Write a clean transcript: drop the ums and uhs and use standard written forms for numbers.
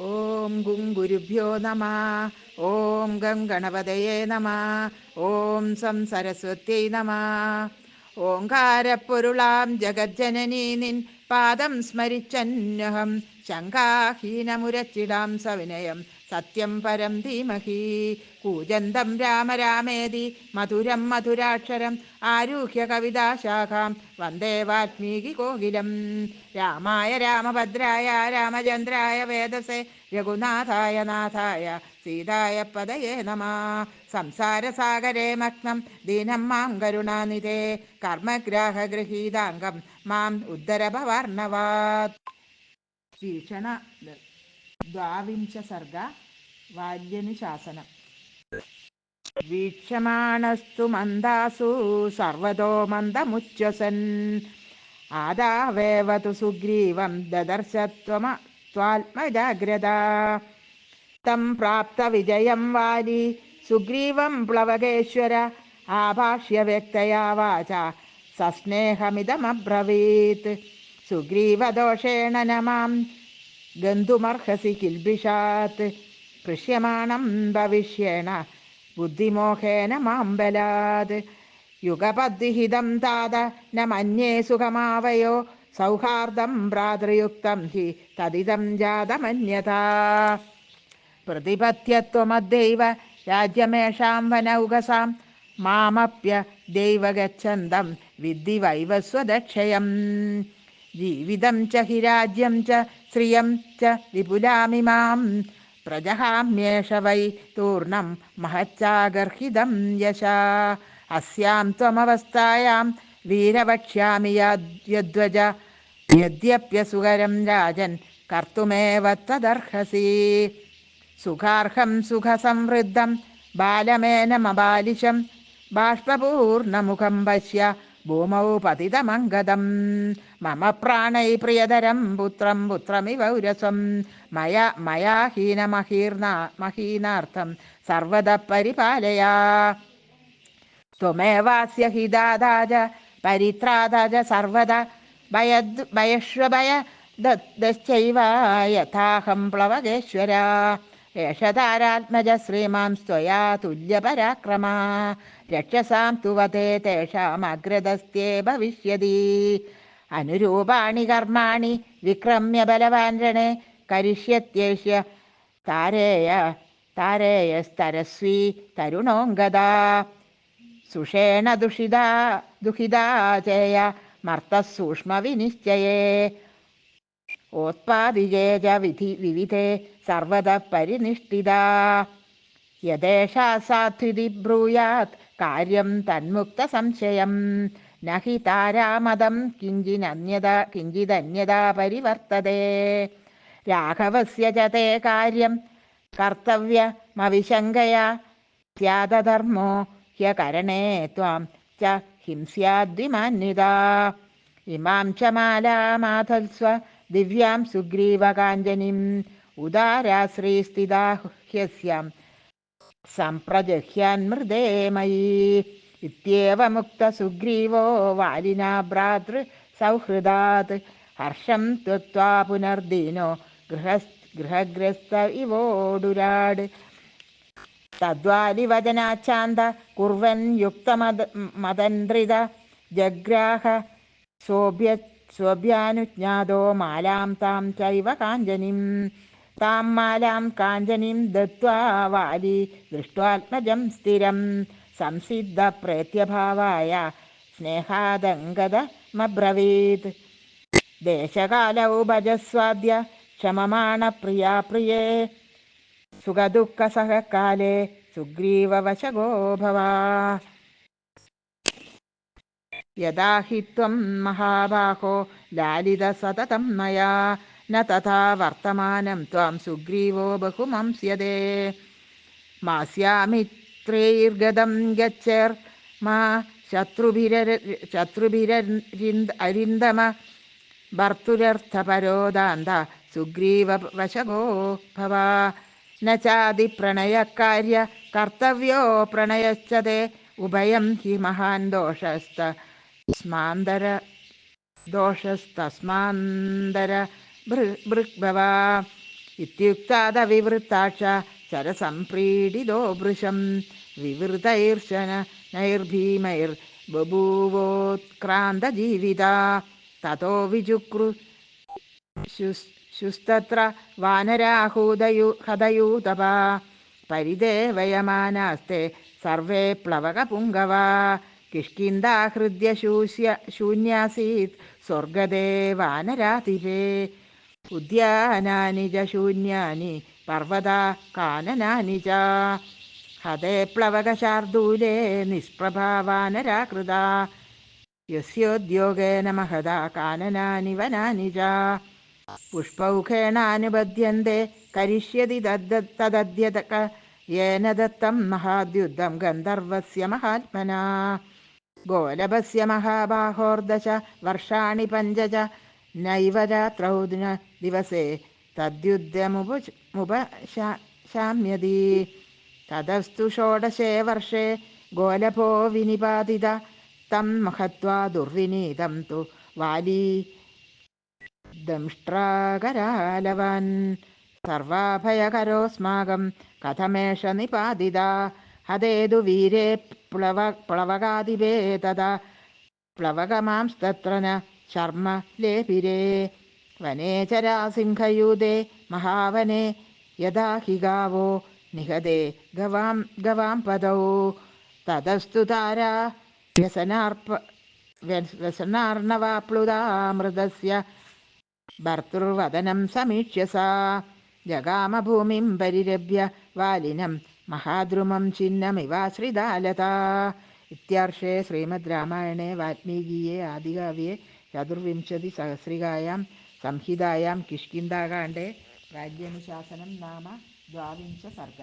ഓം ഗും ഗുരുഭ്യോ നമ. ഓം ഗം ഗണപതയേ നമ. ഓം സം സരസ്വത്യൈ നമ. ഓംകാരപ്പൊരുളാം ജഗജ്ജനനീ നിൻ പാദം സ്മരിച്ചന്യഹം ശങ്കാഹീനമുരച്ചിടാം സവിനയം സത്യം പരം ധീമഹി. കൂജന്തം രാമ രാമേതി മധുരം മധുരാക്ഷരം ആരുഹ്യ കവിതാശാഖാം വന്ദേ വാൽമീകി കോകിലം. രാമായ രാമഭദ്രായ രാമചന്ദ്രായ വേദസേ രഘുനാഥായ നാഥായ സീതായ പദയേ നമഃ. സംസാരസാഗരേ മഗ്നം ദീനം മാം കരുണാനിധേ കർമ്മഗ്രാഹഗൃഹീതാംഗം മാം ഉദ്ധരഭവർണവാത്. വീക്ഷണ ദ്വാവിംശ സർഗ വാല്യനുശാസനം. വീക്ഷമാണസ്തു മന്ദാസു സർവതോ മന്ദമുച്ഛ്വസൻ ആദാവേവതു സുഗ്രീവം ദദർശത്വാത്മജാഗ്രത. തം പ്രാപ്ത വിജയം വാലി സുഗ്രീവം പ്ലവകേശ്വര ആഭാഷ്യ വ്യക്തയാ വാച സസ്നേഹമിതമബ്രവീത്. സുഗ്രീവദോഷേണ ന മാം ഗന്തുമർഹസി കിൽബിഷാത് പൃശ്യമാണം ഭവിഷ്യേണ ബുദ്ധിമോഹേന മാം ബലാത്. യുഗപദ്വിഹിതം താത ന മന്യേ സുഖമാവയോ സൗഹാർദ്ദം ഭ്രാതൃയുക്തം ഹി തദിദം ജാതമന്യഥാ. പ്രതിപത്യത്വമദ്ദൈവ രാജ്യമേഷാം വനൗകസാം മാമപ്യ ദൈവ ഗച്ഛന്തം വിദ്ധി വൈവസ്വദക്ഷയം. ജീവിതം ച ഹി രാജ്യം ച ശ്രിയം ച വിപുലാമിമാം പ്രജഹാമ്യേഷ വൈ തൂർണം മഹച്ചാഗർഹിതം യശാ. അസ്യാം ത്വമവസ്ഥായാം വീരവക്ഷ്യാമി യദ്വജ യദ്യപ്യസുകരം രാജൻ കർത്തുമേവ തദർഹസി. സുഖാർഹം സുഖസംവൃദ്ധം ബാലമേനമബാലിശം ബാഷ്പപൂർണമുഖം പശ്യ ഭൂമൗ പതിതമംഗതം. മമ പ്രാണൈ പ്രിയതരം പുത്രം പുത്രമിവൗരസം മയാ ഹീനമഹീനാർത്ഥം സർവദ പരിപാലയ. ത്വമേവാസ്യ ഹി ദാതാ ച പരിത്രാതാ ച സർവദാ ഭയശ്വഭയദശ്ചൈവ യഥാഹം പ്ലവകേശ്വര. ഏഷ താരാത്മജ ശ്രീമാൻ സ്വയാ തുല്യപരാക്രമാ രക്ഷസാം തു വധേ തേഷാമഗ്രതസ്ത്യേ ഭവിഷ്യതി. അനുരൂപാണി കർമാണി വിക്രമ്യ ബലവാൻ രണേ കരിഷ്യത്യേഷ്യ താരേയസ്തരസ്വീ തരുണോംഗദാ. സുഷേണ ദുഹിതാ ചേയ മർത്തസൂക്ഷ്മവിനിശ്ചയേ ഓത്പാദികേ ച വിവിധേ സർവത പരിനിഷ്ഠിതാ. യദേഷാ സാധ്വിതി ബ്രൂയാത് കാര്യം തന്മുക്ത സംശയം ന ഹി താരാമതം കിഞ്ചിദന്യതാ പരിവർത്തതേ. രാഘവസ്യ ച തേ കാര്യം കർത്തവ്യമവിശങ്കയാ ത്യാഗധർമ്മോ ഹ്യകരണേ ത്വാം ച ഹിംസ്യാദ്വിമാന്വിതാ. ഇമാം ച മാലാമാധൽസ്വ ദിവ്യാം സുഗ്രീവകാഞ്ജനിം ഉദാരാശ്രീസ്ഥിതാ ഹ്യസ്യാം സംപ്രജഹ്യാന്മൃതേ മയീ. ഇത്യേവമുക്ത സുഗ്രീവോ വാലിനാ ഭ്രാതൃ സൗഹൃദാത് ഹർഷം ത്യക്ത്വാ പുനർദീനോ ഗൃഹഗ്രസ്ത ഇവോടുരാട്. തദ്വാലിവചനാച്ഛാന്ത കുർവൻ യുക്തമദന്ത്രിത ജഗ്രാഹ സ്വഭ്യാനുജ്ഞാതോ മാലാം താം ചൈവ കാഞ്ചനിം. താം മാലാം കാഞ്ചനിം ദത്വാ വാലി ദൃഷ്ട്വാത്മജം സ്ഥിരം സംസിദ്ധ പ്രേത്യഭാവായ സ്നേഹാദംഗതമബ്രവീത്. ദേശകാലൗ ഭജസ്വാദ്യ ക്ഷമമാണ പ്രിയാ പ്രിയേ സുഖദുഃഖസഹകാലേ സുഗ്രീവവശഗോ ഭവ. യദാ ഹി ത്വം മഹാബാഹോ ലാലിത സതതം മയാ ന തഥാ വർത്തമാനം ത്വാം സുഗ്രീവോ ബഹുമംസ്യതേ. മാസ്യാമിത്രൈർഗതം ഗച്ഛേർമാ ശത്രുഭിരരിന്ദമ ഭർത്തുരർത്ഥപരോദാന്ത സുഗ്രീവവശഗോ ഭവ. ന ചാദിപ്രണയകാര്യ കർത്തവ്യോ പ്രണയശ്ച തേ ഉഭയം ഹി മഹാൻ ദോഷസ്തസ്മാന്തര ഭൃഗ്ഭവ. ഇത്യുക്താദവിവൃത്താക്ഷ ചരസംപ്രീഡിതോ വൃശം വിവൃതൈർശന നൈർഭീമൈർബഭൂവോത്ക്രാന്തജീവിതാ തതോ വിചുക്രു ശുസ്തത്ര വാനരാഹൂതയൂതപ പരിദേവയമാനാസ്തെ സർവേ പ്ലവകപുങ്കവാ കിഷ്കിന്ധാഹൃദ്യശൂന്യാസീത് സ്വർഗദേ വാനരാതിപേ ഉദ്യാനാനി ച ശൂന്യാനി പർവ്വതാ കാനനാനി ച ഹതേ പ്ലവകശാർദൂലേ നിഷ്പ്രഭാ വാനരാകൃതാ യസ്യോദ്യോഗേന മഹതാ കാനനാനി വനാനി ച പുഷ്പൗഖേണാനുബധ്യന്തെ കരിഷ്യതി തദദ്യതക യേന ദത്തം മഹാദ്യുദ്ധം ഗന്ധർവസ്യ മഹാത്മനാ ഗോലഭസ്യ മഹാബാഹോർദശ വർഷാണി പഞ്ച ച നൈവ രാത്രൗ ദിവസേ തദ്യുദ്ധമുപശാമ്യതി തതസ്തു ഷോഡശേ വർഷേ ഗോലഭോ വിനിപാതിത തം മഹത്വാ ദുർവിനീതം തു വാലീ ദംഷ്ട്രാകരാലവൻ സർവാഭയകരോസ്മാകം കഥമേഷ നിപാതിത ഹതേതു വീരേ പ്ലവകാതിപേ തഥാ പ്ലവകമാംസ്തത്ര ന ശർമ്മ ലേപിരേ വനേ ചരാസിംഹയൂതേ മഹാവനേ യഥാ ഹി ഗാവോ നിഹതേ ഗവാം പദൗ തതസ്തു താരാ വ്യസനാർണവാപ്ലുതാമൃതസ്യ ഭർതൃവദനം സമീക്ഷ്യ സാ ജഗാമഭൂമിം പരിരഭ്യ വാലിനം മഹാദ്രുമം ചിഹ്നമിവാശ്രിതാലതാ. ഇത്യാർഷേ ശ്രീമദ് രാമായണേ വാൽമീകിയെ ആദികാവ്യേ ചതുർവിംശതിസഹസ്രികായാം സംഹിതായാം കിഷ്കിന്ധാകാണ്ഡേ രാജ്യാനുശാസനം നാമ ദ്വാവിംശ സർഗ.